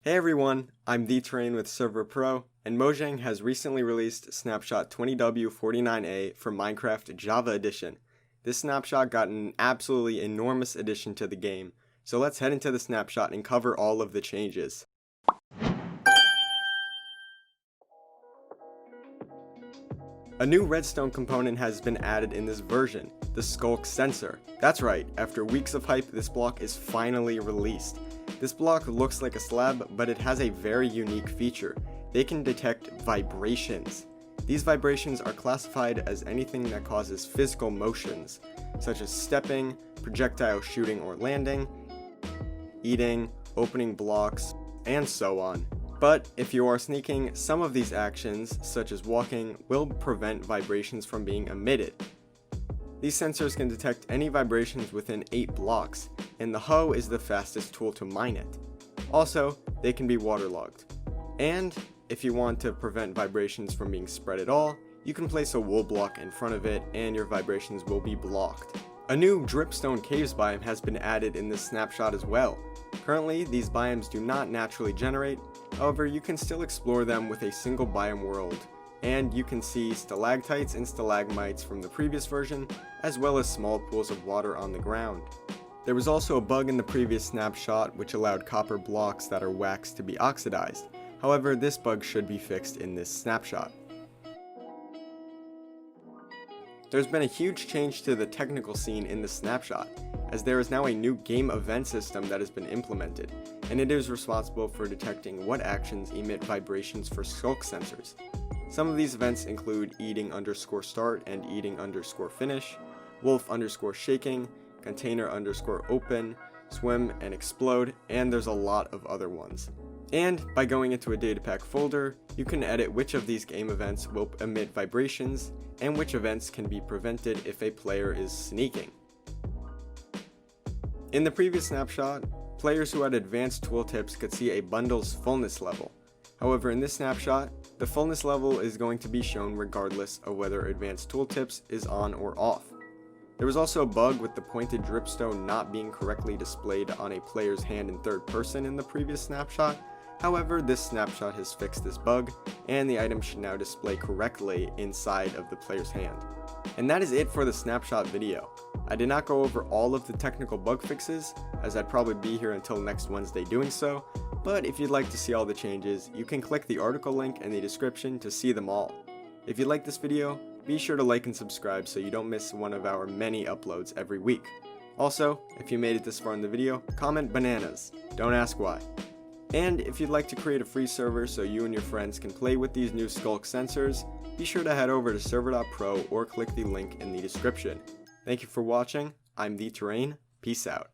Hey everyone, I'm The Terrain with Server.pro, and Mojang has recently released Snapshot 20W49A for Minecraft Java Edition. This snapshot got an absolutely enormous addition to the game, so let's head into the snapshot and cover all of the changes. A new redstone component has been added in this version, the Skulk sensor. That's right, after weeks of hype, this block is finally released. This block looks like a slab, but it has a very unique feature. They can detect vibrations. These vibrations are classified as anything that causes physical motions, such as stepping, projectile shooting or landing, eating, opening blocks, and so on. But if you are sneaking, some of these actions, such as walking, will prevent vibrations from being emitted. These sensors can detect any vibrations within 8 blocks, and the hoe is the fastest tool to mine it. Also, they can be waterlogged. And if you want to prevent vibrations from being spread at all, you can place a wool block in front of it and your vibrations will be blocked. A new dripstone caves biome has been added in this snapshot as well. Currently, these biomes do not naturally generate, however you can still explore them with a single biome world, and you can see stalactites and stalagmites from the previous version, as well as small pools of water on the ground. There was also a bug in the previous snapshot which allowed copper blocks that are waxed to be oxidized. However, this bug should be fixed in this snapshot. There's been a huge change to the technical scene in the snapshot, as there is now a new game event system that has been implemented, and it is responsible for detecting what actions emit vibrations for Skulk sensors. Some of these events include eating_start and eating_finish, wolf_shaking, container_open, swim and explode, and there's a lot of other ones. And by going into a datapack folder, you can edit which of these game events will emit vibrations and which events can be prevented if a player is sneaking. In the previous snapshot, players who had advanced tooltips could see a bundle's fullness level. However, in this snapshot, the fullness level is going to be shown regardless of whether advanced tooltips is on or off. There was also a bug with the pointed dripstone not being correctly displayed on a player's hand in third person in the previous snapshot. However, this snapshot has fixed this bug, and the item should now display correctly inside of the player's hand. And that is it for the snapshot video. I did not go over all of the technical bug fixes, as I'd probably be here until next Wednesday doing so, but if you'd like to see all the changes, you can click the article link in the description to see them all. If you like this video, be sure to like and subscribe so you don't miss one of our many uploads every week. Also, if you made it this far in the video, comment bananas. Don't ask why. And if you'd like to create a free server so you and your friends can play with these new Skulk sensors, be sure to head over to Server.pro or click the link in the description. Thank you for watching. I'm The Terrain. Peace out.